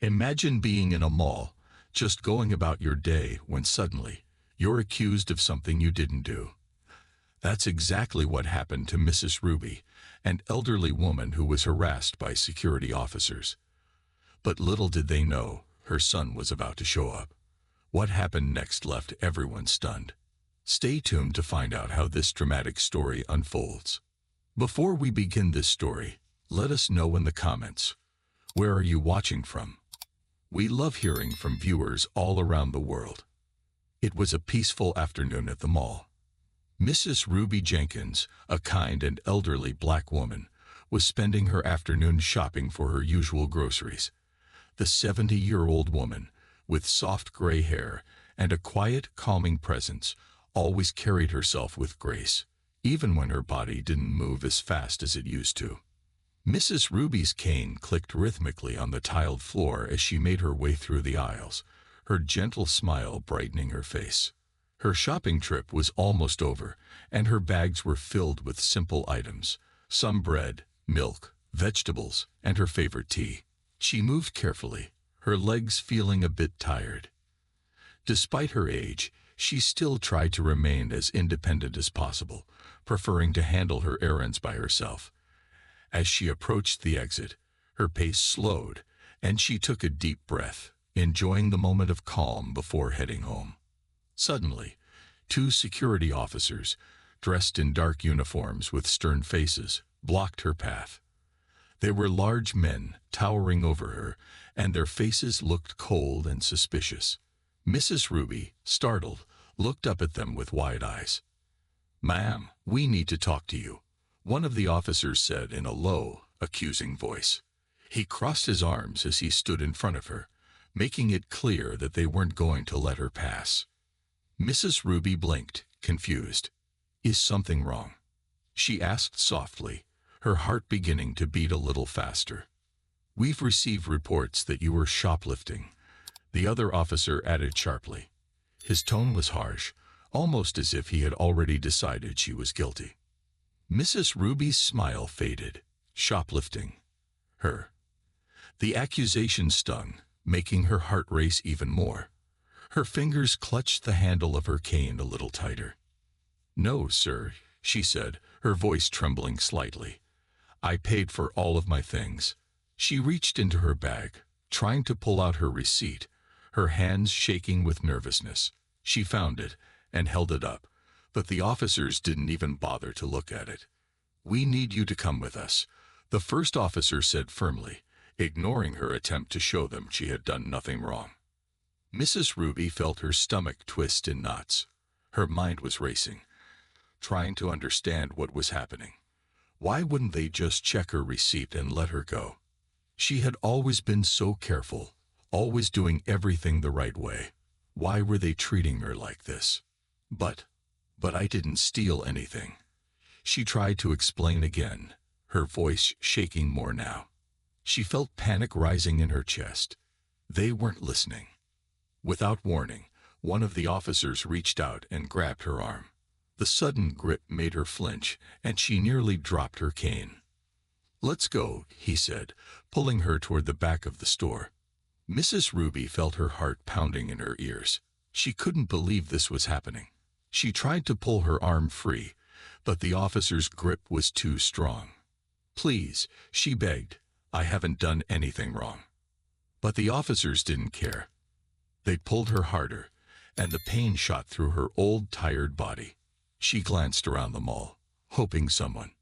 Imagine being in a mall, just going about your day when suddenly you're accused of something you didn't do. That's exactly what happened to Mrs. Ruby, an elderly woman who was harassed by security officers. But little did they know, her son was about to show up. What happened next left everyone stunned. Stay tuned to find out how this dramatic story unfolds. Before we begin this story, let us know in the comments, where are you watching from? We love hearing from viewers all around the world. It was a peaceful afternoon at the mall. Mrs. Ruby Jenkins, a kind and elderly black woman, was spending her afternoon shopping for her usual groceries. The 70-year-old woman, with soft gray hair and a quiet, calming presence, always carried herself with grace, even when her body didn't move as fast as it used to. Mrs. Ruby's cane clicked rhythmically on the tiled floor as she made her way through the aisles, her gentle smile brightening her face. Her shopping trip was almost over, and her bags were filled with simple items, some bread, milk, vegetables, and her favorite tea. She moved carefully, her legs feeling a bit tired. Despite her age, she still tried to remain as independent as possible, preferring to handle her errands by herself. As she approached the exit, her pace slowed, and she took a deep breath, enjoying the moment of calm before heading home. Suddenly, two security officers, dressed in dark uniforms with stern faces, blocked her path. They were large men, towering over her, and their faces looked cold and suspicious. Mrs. Ruby, startled, looked up at them with wide eyes. "Ma'am, we need to talk to you," one of the officers said in a low, accusing voice. He crossed his arms as he stood in front of her, making it clear that they weren't going to let her pass. Mrs. Ruby blinked, confused. "Is something wrong?" she asked softly, her heart beginning to beat a little faster. "We've received reports that you were shoplifting," the other officer added sharply. His tone was harsh, almost as if he had already decided she was guilty. Mrs. Ruby's smile faded. Shoplifting. Her. The accusation stung, making her heart race even more. Her fingers clutched the handle of her cane a little tighter. "No, sir," she said, her voice trembling slightly. "I paid for all of my things." She reached into her bag, trying to pull out her receipt, her hands shaking with nervousness. She found it and held it up, but the officers didn't even bother to look at it. "We need you to come with us," the first officer said firmly, ignoring her attempt to show them she had done nothing wrong. Mrs. Ruby felt her stomach twist in knots. Her mind was racing, trying to understand what was happening. Why wouldn't they just check her receipt and let her go? She had always been so careful, always doing everything the right way. Why were they treating her like this? But I didn't steal anything." She tried to explain again, her voice shaking more now. She felt panic rising in her chest. They weren't listening. Without warning, one of the officers reached out and grabbed her arm. The sudden grip made her flinch, and she nearly dropped her cane. "Let's go," he said, pulling her toward the back of the store. Mrs. Ruby felt her heart pounding in her ears. She couldn't believe this was happening. She tried to pull her arm free, but the officer's grip was too strong. "Please," she begged, "I haven't done anything wrong." But the officers didn't care. They pulled her harder, and the pain shot through her old, tired body. She glanced around the mall, hoping someone,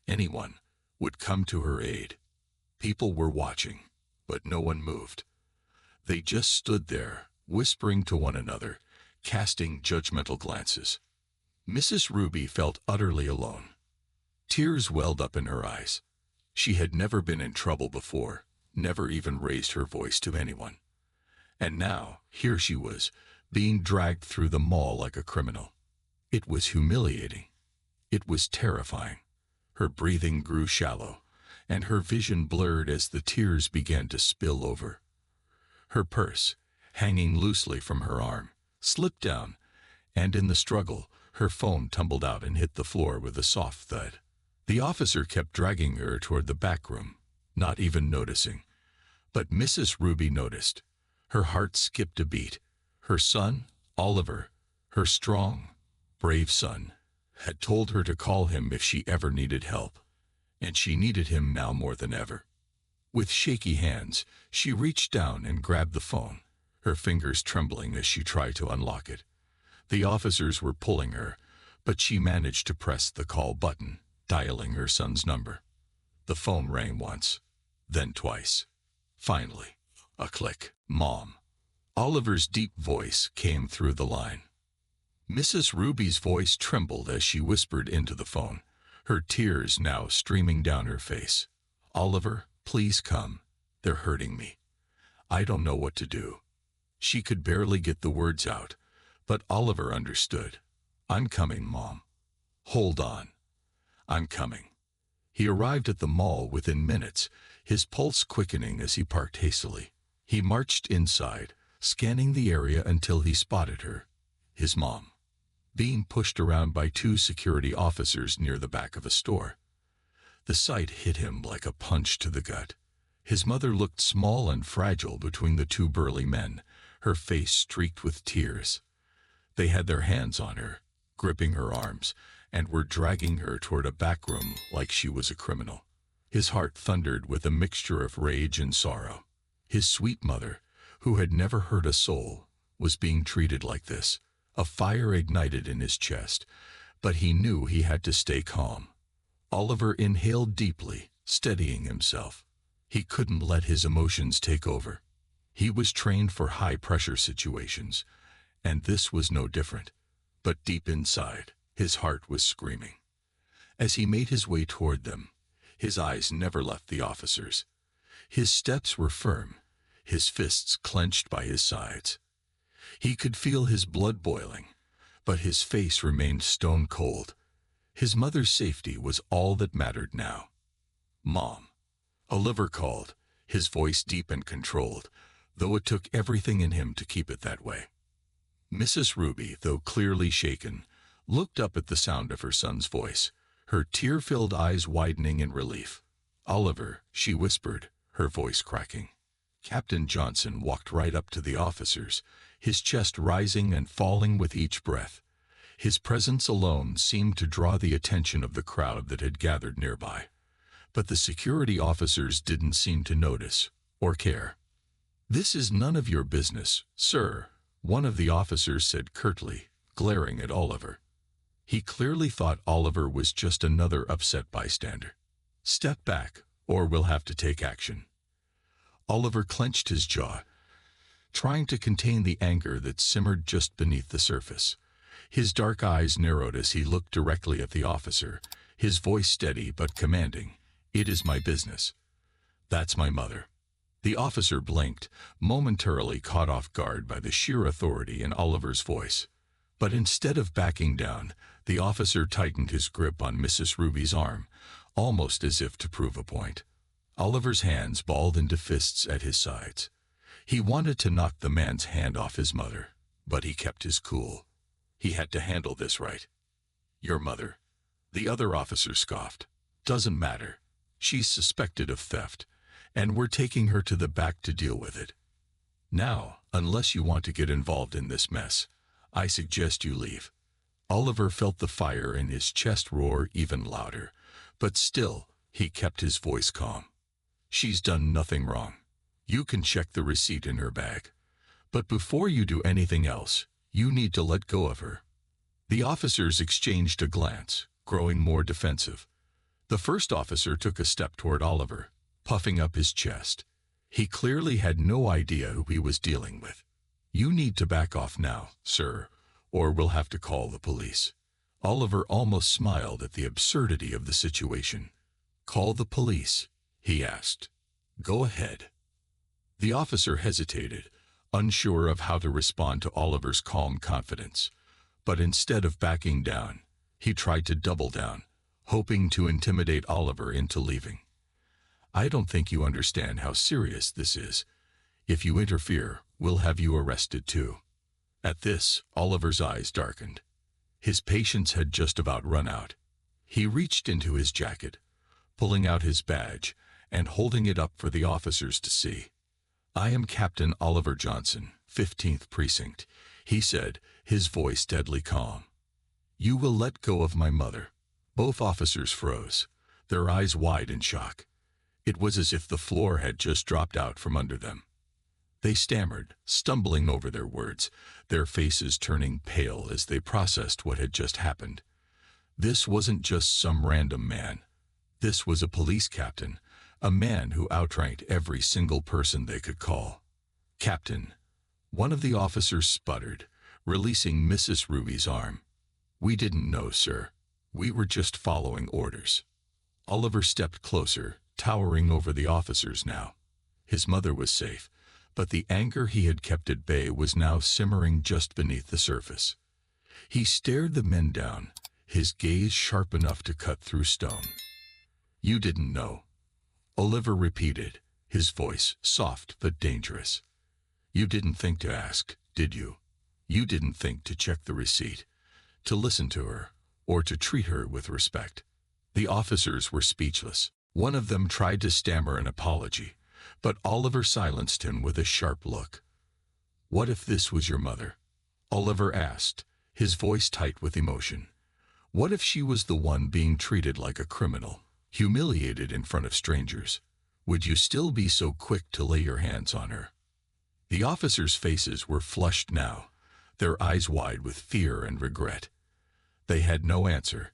anyone, would come to her aid. People were watching, but no one moved. They just stood there, whispering to one another, casting judgmental glances. Mrs. Ruby felt utterly alone. Tears welled up in her eyes. She had never been in trouble before, never even raised her voice to anyone. And now, here she was, being dragged through the mall like a criminal. It was humiliating. It was terrifying. Her breathing grew shallow, and her vision blurred as the tears began to spill over. Her purse, hanging loosely from her arm, slipped down, and in the struggle, her phone tumbled out and hit the floor with a soft thud. The officer kept dragging her toward the back room, not even noticing. But Mrs. Ruby noticed. Her heart skipped a beat. Her son, Oliver, her strong, brave son, had told her to call him if she ever needed help, and she needed him now more than ever. With shaky hands, she reached down and grabbed the phone, her fingers trembling as she tried to unlock it. The officers were pulling her, but she managed to press the call button, dialing her son's number. The phone rang once, then twice. Finally, a click. "Mom." Oliver's deep voice came through the line. Mrs. Ruby's voice trembled as she whispered into the phone, her tears now streaming down her face. "Oliver, please come. They're hurting me. I don't know what to do." She could barely get the words out, but Oliver understood. "I'm coming, Mom. Hold on. I'm coming." He arrived at the mall within minutes, his pulse quickening as he parked hastily. He marched inside, scanning the area until he spotted her, his mom, being pushed around by two security officers near the back of a store. The sight hit him like a punch to the gut. His mother looked small and fragile between the two burly men, her face streaked with tears. They had their hands on her, gripping her arms, and were dragging her toward a back room like she was a criminal. His heart thundered with a mixture of rage and sorrow. His sweet mother, who had never hurt a soul, was being treated like this. A fire ignited in his chest, but he knew he had to stay calm. Oliver inhaled deeply, steadying himself. He couldn't let his emotions take over. He was trained for high-pressure situations, and this was no different. But deep inside, his heart was screaming. As he made his way toward them, his eyes never left the officers. His steps were firm, his fists clenched by his sides. He could feel his blood boiling, but his face remained stone cold. His mother's safety was all that mattered now. "Mom," Oliver called, his voice deep and controlled, though it took everything in him to keep it that way. Mrs. Ruby, though clearly shaken, looked up at the sound of her son's voice, her tear-filled eyes widening in relief. "Oliver," she whispered, her voice cracking. Captain Johnson walked right up to the officers, his chest rising and falling with each breath. His presence alone seemed to draw the attention of the crowd that had gathered nearby. But the security officers didn't seem to notice or care. "This is none of your business, sir," one of the officers said curtly, glaring at Oliver. He clearly thought Oliver was just another upset bystander. "Step back, or we'll have to take action." Oliver clenched his jaw, trying to contain the anger that simmered just beneath the surface. His dark eyes narrowed as he looked directly at the officer, his voice steady but commanding. "It is my business. That's my mother." The officer blinked, momentarily caught off guard by the sheer authority in Oliver's voice. But instead of backing down, the officer tightened his grip on Mrs. Ruby's arm, almost as if to prove a point. Oliver's hands balled into fists at his sides. He wanted to knock the man's hand off his mother, but he kept his cool. He had to handle this right. "Your mother," the other officer scoffed. "Doesn't matter. She's suspected of theft, and we're taking her to the back to deal with it. Now, unless you want to get involved in this mess, I suggest you leave." Oliver felt the fire in his chest roar even louder, but still, he kept his voice calm. "She's done nothing wrong. You can check the receipt in her bag. But before you do anything else, you need to let go of her." The officers exchanged a glance, growing more defensive. The first officer took a step toward Oliver, puffing up his chest. He clearly had no idea who he was dealing with. "You need to back off now, sir, or we'll have to call the police." Oliver almost smiled at the absurdity of the situation. "Call the police?" he asked. "Go ahead." The officer hesitated, unsure of how to respond to Oliver's calm confidence. But instead of backing down, he tried to double down, hoping to intimidate Oliver into leaving. "I don't think you understand how serious this is. If you interfere, we'll have you arrested too." At this, Oliver's eyes darkened. His patience had just about run out. He reached into his jacket, pulling out his badge and holding it up for the officers to see. I am Captain Oliver Johnson, 15th Precinct, he said, his voice deadly calm. You will let go of my mother. Both officers froze, their eyes wide in shock. It was as if the floor had just dropped out from under them. They stammered, stumbling over their words, their faces turning pale as they processed what had just happened. This wasn't just some random man. This was a police captain, a man who outranked every single person they could call. Captain, one of the officers sputtered, releasing Mrs. Ruby's arm. We didn't know, sir. We were just following orders. Oliver stepped closer, towering over the officers now. His mother was safe, but the anger he had kept at bay was now simmering just beneath the surface. He stared the men down, his gaze sharp enough to cut through stone. You didn't know, Oliver repeated, his voice soft but dangerous. You didn't think to ask, did you? You didn't think to check the receipt, to listen to her, or to treat her with respect. The officers were speechless. One of them tried to stammer an apology, but Oliver silenced him with a sharp look. What if this was your mother? Oliver asked, his voice tight with emotion. What if she was the one being treated like a criminal, humiliated in front of strangers? Would you still be so quick to lay your hands on her? The officers' faces were flushed now, their eyes wide with fear and regret. They had no answer.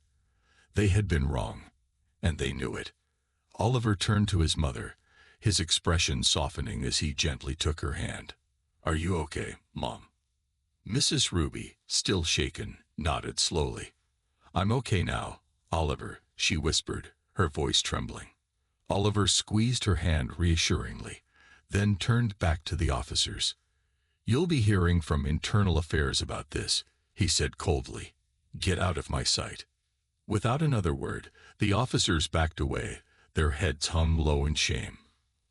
They had been wrong, and they knew it. Oliver turned to his mother, his expression softening as he gently took her hand. Are you okay, Mom? Mrs. Ruby, still shaken, nodded slowly. I'm okay now, Oliver, she whispered, her voice trembling. Oliver squeezed her hand reassuringly, then turned back to the officers. You'll be hearing from Internal Affairs about this, he said coldly. Get out of my sight. Without another word, the officers backed away, their heads hung low in shame.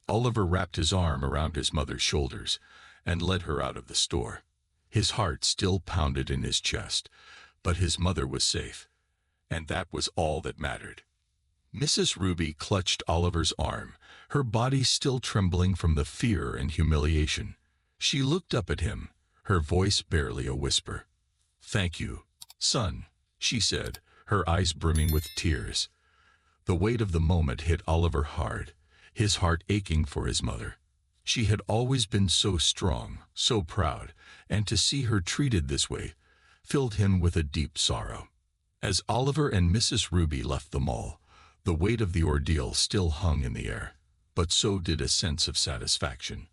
Oliver wrapped his arm around his mother's shoulders and led her out of the store. His heart still pounded in his chest, but his mother was safe, and that was all that mattered. Mrs. Ruby clutched Oliver's arm, her body still trembling from the fear and humiliation. She looked up at him, her voice barely a whisper. Thank you, son, she said, her eyes brimming with tears. The weight of the moment hit Oliver hard, his heart aching for his mother. She had always been so strong, so proud, and to see her treated this way filled him with a deep sorrow. As Oliver and Mrs. Ruby left the mall, the weight of the ordeal still hung in the air, but so did a sense of satisfaction.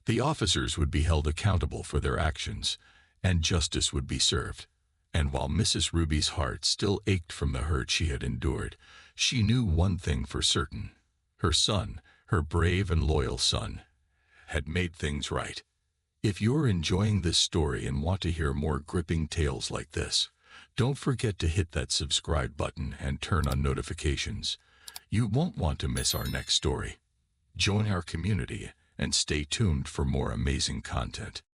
The officers would be held accountable for their actions, and justice would be served. And while Mrs. Ruby's heart still ached from the hurt she had endured, she knew one thing for certain. Her son, her brave and loyal son, had made things right. If you're enjoying this story and want to hear more gripping tales like this, don't forget to hit that subscribe button and turn on notifications. You won't want to miss our next story. Join our community and stay tuned for more amazing content.